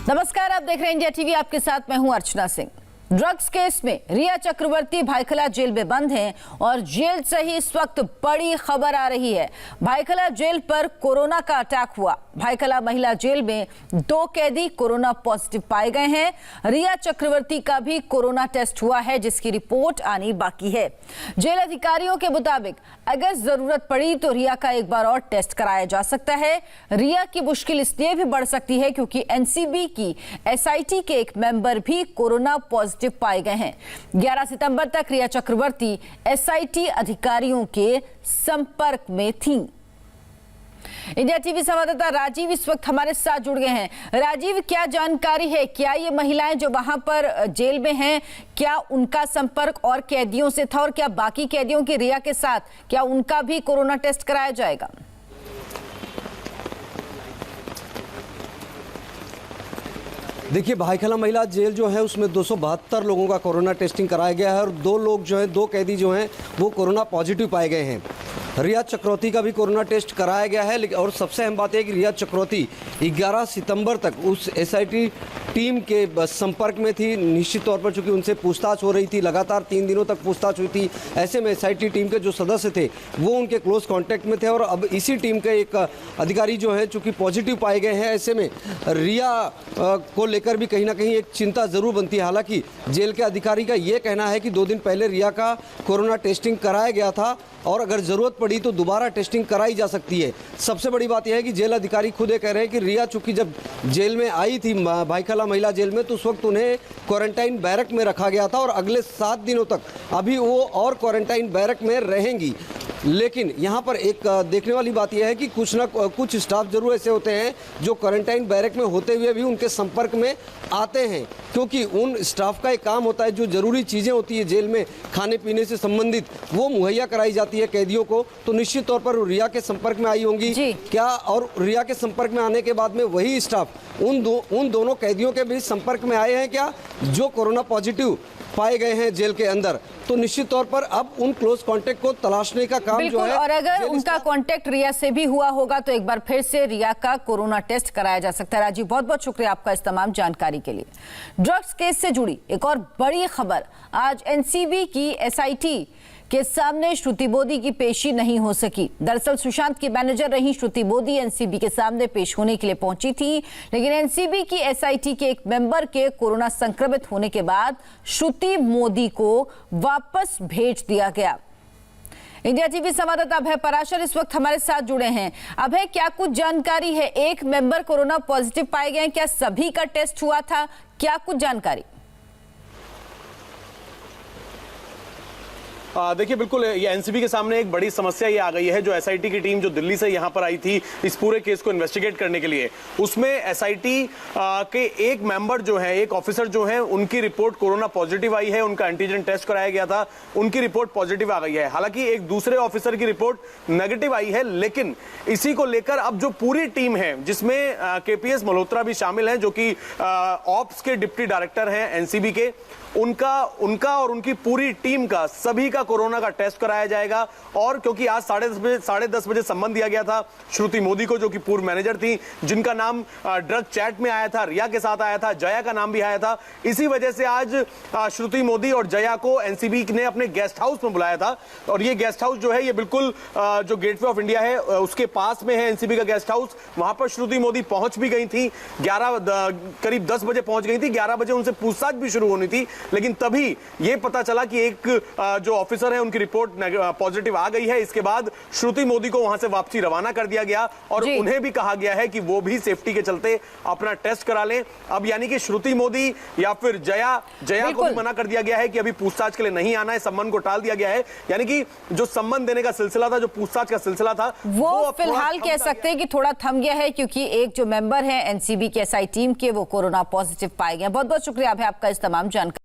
नमस्कार, आप देख रहे हैं इंडिया टीवी। आपके साथ मैं हूं अर्चना सिंह। ड्रग्स केस में रिया चक्रवर्ती भायखला जेल में बंद हैं और जेल से ही इस वक्त बड़ी खबर आ रही है। भायखला जेल पर कोरोना का अटैक हुआ। भायखला महिला जेल में 2 कैदी कोरोना पॉजिटिव पाए गए हैं। रिया चक्रवर्ती का भी कोरोना टेस्ट हुआ है, जिसकी रिपोर्ट आनी बाकी है। जेल अधिकारियों के मुताबिक अगर जरूरत पड़ी तो रिया का एक बार और टेस्ट कराया जा सकता है। रिया की मुश्किल इसलिए भी बढ़ सकती है क्योंकि एनसीबी की एसआईटी के एक मेंबर भी कोरोना पॉजिटिव पाए गए हैं। 11 सितंबर तक रिया चक्रवर्ती एसआईटी अधिकारियों के संपर्क में थीं। इंडिया टीवी संवाददाता राजीव इस वक्त हमारे साथ जुड़ गए हैं। राजीव, क्या जानकारी है? क्या ये महिलाएं जो वहां पर जेल में हैं, क्या उनका संपर्क और कैदियों से था और क्या बाकी कैदियों की रिया के साथ क्या उनका भी कोरोना टेस्ट कराया जाएगा? देखिए, भायखला महिला जेल जो है उसमें 272 लोगों का कोरोना टेस्टिंग कराया गया है और 2 कैदी जो हैं वो कोरोना पॉजिटिव पाए गए हैं। रिया चक्रवर्ती का भी कोरोना टेस्ट कराया गया है। और सबसे अहम बात है कि रिया चक्रवर्ती 11 सितंबर तक उस एसआईटी टीम के संपर्क में थी। निश्चित तौर पर चूंकि उनसे पूछताछ हो रही थी, लगातार 3 दिनों तक पूछताछ हुई थी। ऐसे में एसआईटी टीम के जो सदस्य थे वो उनके क्लोज कांटेक्ट में थे और अब इसी टीम के एक अधिकारी जो है चूंकि पॉजिटिव पाए गए हैं, ऐसे में रिया को लेकर भी कहीं ना कहीं एक चिंता जरूर बनती है। हालांकि जेल के अधिकारी का ये कहना है कि 2 दिन पहले रिया का कोरोना टेस्टिंग कराया गया था और अगर जरूरत पड़ी तो दोबारा टेस्टिंग कराई जा सकती है। सबसे बड़ी बात यह है कि जेल अधिकारी खुद ये कह रहे हैं कि रिया चूंकि जब जेल में आई थी भायखला महिला जेल में तो उस वक्त उन्हें क्वारंटाइन बैरक में रखा गया था और अगले 7 दिनों तक अभी वो और क्वारंटाइन बैरक में रहेंगी। लेकिन यहाँ पर एक देखने वाली बात यह है कि कुछ स्टाफ जरूर ऐसे होते हैं जो क्वारंटाइन बैरक में होते हुए भी उनके संपर्क में आते हैं, क्योंकि उन स्टाफ का एक काम होता है जो जरूरी चीज़ें होती है जेल में खाने पीने से संबंधित वो मुहैया कराई जाती है कैदियों को। तो निश्चित तौर पर रिया के संपर्क में आई होंगी क्या, और रिया के संपर्क में आने के बाद में वही स्टाफ उन दोनों कैदियों के भी संपर्क में आए हैं क्या जो कोरोना पॉजिटिव पाए गए हैं जेल के अंदर। तो निश्चित तौर पर अब उन क्लोज कांटेक्ट को तलाशने का काम जो है, और अगर उनका कांटेक्ट रिया से भी हुआ होगा तो एक बार फिर से रिया का कोरोना टेस्ट कराया जा सकता है। राजीव, बहुत बहुत शुक्रिया आपका इस तमाम जानकारी के लिए। ड्रग्स केस से जुड़ी एक और बड़ी खबर, आज एनसीबी की एसआईटी के सामने श्रुति बोदी की पेशी नहीं हो सकी। दरअसल सुशांत की मैनेजर रही श्रुति बोदी एनसीबी के सामने पेश होने के लिए पहुंची थी, लेकिन एनसीबी की एसआईटी के एक मेंबर के कोरोना संक्रमित होने के बाद श्रुति मोदी को वापस भेज दिया गया। इंडिया टीवी संवाददाता अभय पराशर इस वक्त हमारे साथ जुड़े हैं। अभय, क्या कुछ जानकारी है? एक मेंबर कोरोना पॉजिटिव पाए गए हैं, क्या सभी का टेस्ट हुआ था? क्या कुछ जानकारी? देखिए, बिल्कुल ये एनसीबी के सामने एक बड़ी समस्या ये आ गई है। जो एसआईटी की टीम जो दिल्ली से यहाँ पर आई थी इस पूरे केस को इन्वेस्टिगेट करने के लिए, उसमें एसआईटी के एक मेंबर जो है, एक ऑफिसर जो है, उनकी रिपोर्ट कोरोना पॉजिटिव आई है। उनका एंटीजन टेस्ट कराया गया था, उनकी रिपोर्ट पॉजिटिव आ गई है। हालांकि एक दूसरे ऑफिसर की रिपोर्ट नेगेटिव आई है, लेकिन इसी को लेकर अब जो पूरी टीम है, जिसमें केपीएस मल्होत्रा भी शामिल है जो कि ऑप्स के डिप्टी डायरेक्टर हैं एनसीबी के, उनका और उनकी पूरी टीम का सभी का कोरोना का टेस्ट कराया जाएगा। और क्योंकि आज 10:30 बजे सम्मन दिया गया था श्रुति मोदी को, जो कि पूर्व मैनेजर थी, जिनका नाम ड्रग चैट में आया था, रिया के साथ आया था, जया का नाम भी आया था। इसी वजह से आज श्रुति मोदी और जया को एनसीबी ने अपने गेस्ट हाउस में बुलाया था। और ये गेस्ट हाउस जो है ये बिल्कुल जो गेटवे ऑफ इंडिया है उसके पास में है एनसीबी का गेस्ट हाउस। वहां पर श्रुति मोदी पहुंच भी गई थी, करीब 10 बजे पहुंच गई थी। 11 बजे उनसे पूछताछ भी शुरू होनी थी, लेकिन तभी यह पता चला कि एक जो ऑफिसर है उनकी रिपोर्ट पॉजिटिव आ गई है। इसके बाद श्रुति मोदी को वहां से वापसी रवाना कर दिया गया और उन्हें भी कहा गया है कि वो भी सेफ्टी के चलते अपना टेस्ट करा लें। अब यानी कि श्रुति मोदी या फिर जया को भी मना कर दिया गया है कि अभी पूछताछ के लिए नहीं आना है, सम्मन को टाल दिया गया है। यानी कि जो सम्मन देने का सिलसिला था, जो पूछताछ का सिलसिला था, वो फिलहाल कह सकते हैं कि थोड़ा थम गया है, क्योंकि एक जो मेंबर है एनसीबी की एसआई टीम के, वो कोरोना पॉजिटिव पाए गए। बहुत बहुत शुक्रिया आपका इस तमाम जानकारी।